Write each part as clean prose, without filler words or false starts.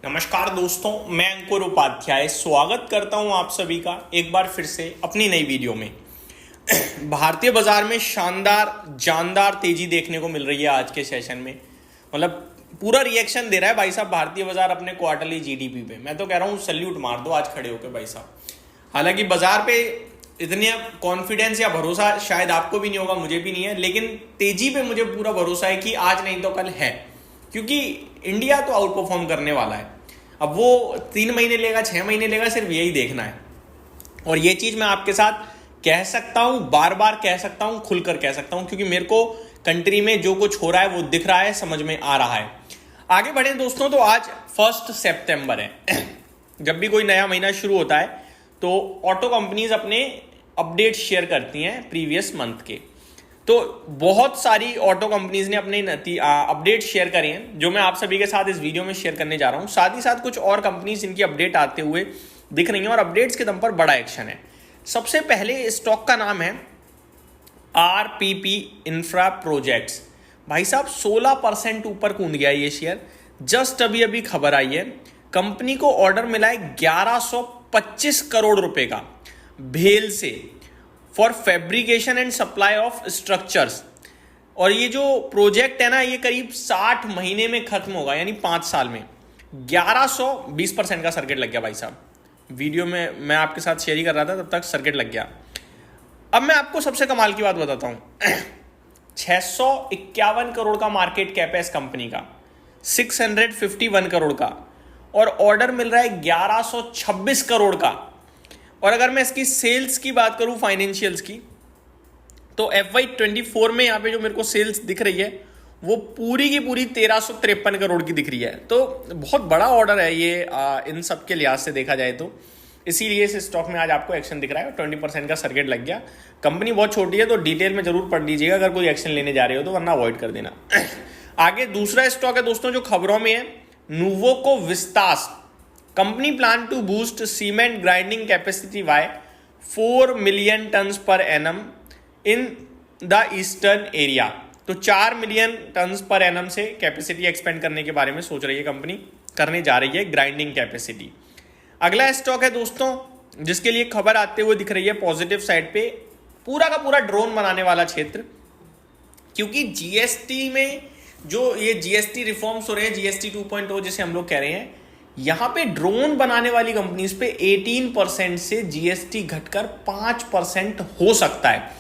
नमस्कार दोस्तों, मैं अंकुर उपाध्याय स्वागत करता हूं आप सभी का एक बार फिर से अपनी नई वीडियो में। भारतीय बाजार में शानदार जानदार तेजी देखने को मिल रही है आज के सेशन में। मतलब पूरा रिएक्शन दे रहा है भाई साहब भारतीय बाजार अपने क्वार्टरली जीडीपी पे। मैं तो कह रहा हूँ सल्यूट मार दो आज खड़े होकर भाई साहब। हालांकि बाजार पे इतने कॉन्फिडेंस या भरोसा शायद आपको भी नहीं होगा, मुझे भी नहीं है, लेकिन तेजी पे मुझे पूरा भरोसा है कि आज नहीं तो कल है, क्योंकि इंडिया तो आउट परफॉर्म करने वाला है। अब वो 3 महीने लेगा 6 महीने लेगा, सिर्फ यही देखना है। और ये चीज मैं आपके साथ कह सकता हूं, बार बार कह सकता हूं, खुलकर कह सकता हूं, क्योंकि मेरे को कंट्री में जो कुछ हो रहा है वो दिख रहा है, समझ में आ रहा है। आगे बढ़े दोस्तों, तो आज 1 सितंबर है। जब भी कोई नया महीना शुरू होता है तो ऑटो कंपनीज अपने अपडेट शेयर करती हैं प्रीवियस मंथ के। तो बहुत सारी ऑटो कंपनीज ने अपने अपडेट शेयर करे हैं, जो मैं आप सभी के साथ इस वीडियो में शेयर करने जा रहा हूं। साथ ही साथ कुछ और कंपनीज इनकी अपडेट आते हुए दिख रही हैं और अपडेट्स के दम पर बड़ा एक्शन है। सबसे पहले स्टॉक का नाम है आरपीपी इंफ्रा प्रोजेक्ट्स। भाई साहब 16% ऊपर कूद गया ये शेयर। जस्ट अभी अभी खबर आई है, कंपनी को ऑर्डर मिला है 1125 करोड़ रुपए का भेल से for fabrication and supply of structures. और ये जो प्रोजेक्ट है ना, ये करीब 60 महीने में खत्म होगा, यानी 5 साल में। 1120% का सर्किट लग गया भाई साहब। वीडियो में मैं आपके साथ शेयर ही कर रहा था, तब तक सर्किट लग गया। अब मैं आपको सबसे कमाल की बात बताता हूं। 651 करोड़ का मार्केट कैप है इस कंपनी का, 651 करोड़ का, और ऑर्डर मिल रहा है 1126 करोड़ का। और अगर मैं इसकी सेल्स की बात करूं, फाइनेंशियल्स की, तो FY24 में यहां पे जो मेरे को सेल्स दिख रही है वो पूरी की पूरी 1353 करोड़ की दिख रही है। तो बहुत बड़ा ऑर्डर है ये इन सब के लिहाज से देखा जाए तो। इसीलिए इस स्टॉक में आज आपको एक्शन दिख रहा है। 20% का सर्किट लग गया। कंपनी बहुत छोटी है, तो डिटेल में जरूर पढ़ लीजिएगा अगर कोई एक्शन लेने जा रहे हो तो, वरना अवॉइड कर देना। आगे दूसरा स्टॉक है दोस्तों जो खबरों में है, Nuvoco Vistas. Company plan to boost cement grinding capacity by 4 million tons per annum in the eastern area. तो 4 मिलियन टन्स पर एनम से कैपेसिटी एक्सपेंड करने के बारे में सोच रही है कंपनी, करने जा रही है ग्राइंडिंग कैपेसिटी। अगला स्टॉक है दोस्तों जिसके लिए खबर आते हुए दिख रही है पॉजिटिव साइड पे, पूरा का पूरा ड्रोन बनाने वाला क्षेत्र। क्योंकि जीएसटी में जो ये जीएसटी रिफॉर्म्स हो रहे हैं, जीएसटी 2.0 जिसे हम लोग कह रहे हैं, यहां पे ड्रोन बनाने वाली कंपनीज पे 18% से जीएसटी घटकर 5% हो सकता है।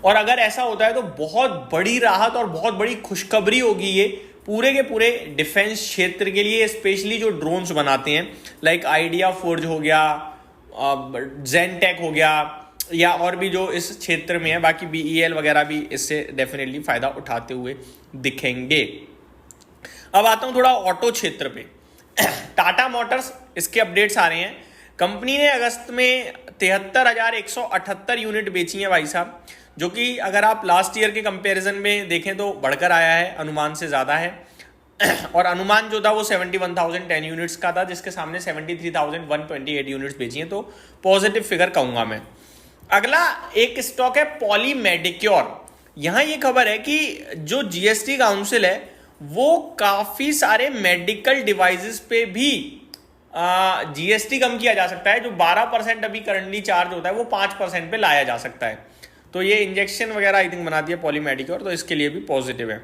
और अगर ऐसा होता है तो बहुत बड़ी राहत और बहुत बड़ी खुशखबरी होगी ये पूरे के पूरे डिफेंस क्षेत्र के लिए, स्पेशली जो ड्रोन्स बनाते हैं, लाइक आइडिया फोर्ज हो गया, जेनटेक हो गया, या और भी जो इस क्षेत्र में है। बाकी BEL वगैरह भी इससे डेफिनेटली फायदा उठाते हुए दिखेंगे। अब आता हूं थोड़ा ऑटो क्षेत्र पे। टाटा मोटर्स, इसके अपडेट्स आ रहे हैं। कंपनी ने अगस्त में 73,178 यूनिट बेची है भाई साहब, जो कि अगर आप लास्ट ईयर के कंपैरिजन में देखें तो बढ़कर आया है, अनुमान से ज़्यादा है। और अनुमान जो था वो 71,010 यूनिट्स का था, जिसके सामने 73,128 यूनिट्स बेची हैं, तो पॉजिटिव फिगर कहूँगा मैं। अगला एक स्टॉक है पॉली मेडिक्योर। यहाँ ये खबर है कि जो जीएसटी काउंसिल है वो काफ़ी सारे मेडिकल डिवाइसेस पे भी जीएसटी कम किया जा सकता है। जो 12% अभी करंटली चार्ज होता है वो 5% पे लाया जा सकता है। तो ये इंजेक्शन वगैरह आई थिंक बनाती है पॉलीमेडिक्योर, तो इसके लिए भी पॉजिटिव है।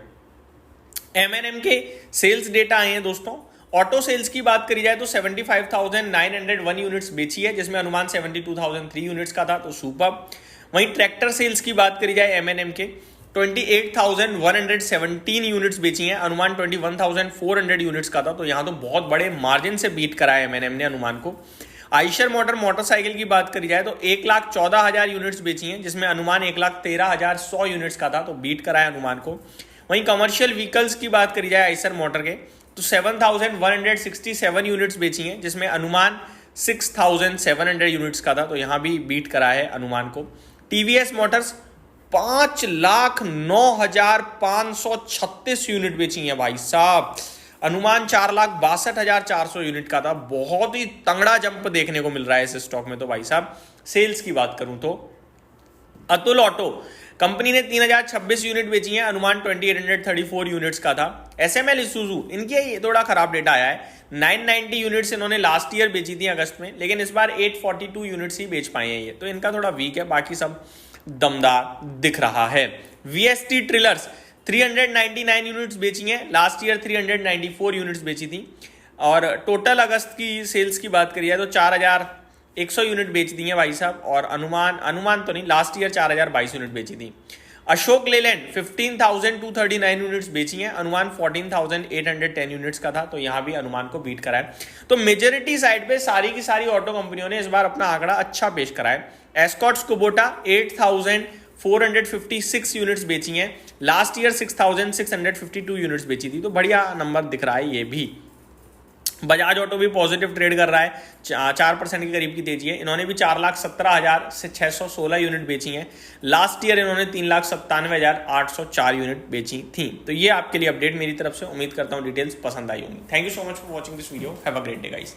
M&M के सेल्स डेटा आए हैं दोस्तों। ऑटो सेल्स की बात करी जाए तो 75,901 यूनिट्स बेची है, जिसमें अनुमान 72,003 यूनिट्स का था, तो सुपर। वहीं ट्रैक्टर सेल्स की बात करी जाए M&M के 28,117 यूनिट्स बेची हैं, अनुमान 21,400 यूनिट्स का था, तो यहाँ तो बहुत बड़े मार्जिन से बीट करा है M&M ने अनुमान को। आइशर मोटरसाइकिल की बात करी जाए तो 1,14,000 यूनिट्स बेची हैं, जिसमें अनुमान 1,13,100 यूनिट्स का था, तो बीट करा है अनुमान को। वहीं कमर्शियल व्हीकल्स की बात करी जाए आइशर मोटर के तो 7,167 यूनिट्स बेची हैं, जिसमें अनुमान 6,700 यूनिट्स का था, तो यहाँ भी बीट करा है अनुमान को। TVS मोटर्स 5,09,536 यूनिट बेची हैं भाई साहब, अनुमान 4,62,400 यूनिट का था। बहुत ही तगड़ा जंप देखने को मिल रहा है इस स्टॉक में। तो भाई साहब सेल्स की बात करूं तो अतुल ऑटो कंपनी ने 3026 यूनिट बेची है, अनुमान 2834 यूनिट्स का था। एसएमएल इसूजू, इनकी ये थोड़ा खराब डेटा आया है, 990 यूनिट्स इन्होंने लास्ट ईयर बेची थी अगस्त में, लेकिन इस बार 842 यूनिट्स ही बेच पाए हैं ये, तो इनका थोड़ा वीक है, बाकी सब दमदार दिख रहा है। वीएसटी ट्रिलर्स 399 यूनिट्स बेची हैं, लास्ट ईयर 394 यूनिट्स बेची थी, और टोटल अगस्त की सेल्स की बात करिए तो 4100 यूनिट बेच दी है भाई साहब, और अनुमान तो नहीं, लास्ट ईयर 4022 यूनिट बेची थी। अशोक लेलैंड 15,239 यूनिट्स बेची हैं, अनुमान 14,810 यूनिट्स का था, तो यहां भी अनुमान को बीट करा है। तो मेजोरिटी साइड पे सारी की सारी ऑटो कंपनियों ने इस बार अपना आंकड़ा अच्छा पेश करा है। एस्कॉर्ट्स कुबोटा 8,456 यूनिट्स बेची हैं, लास्ट ईयर 6,652 यूनिट्स बेची थी, तो बढ़िया नंबर दिख रहा है ये भी। बजाज ऑटो भी पॉजिटिव ट्रेड कर रहा है, 4% के करीब की तेजी है, इन्होंने भी 4,17,616 यूनिट बेची हैं, लास्ट ईयर इन्होंने 3,97,804 यूनिट बेची थी। तो ये आपके लिए अपडेट मेरी तरफ से, उम्मीद करता हूँ डिटेल्स पसंद आई होंगी। Thank you so much for watching this video, have a great day guys.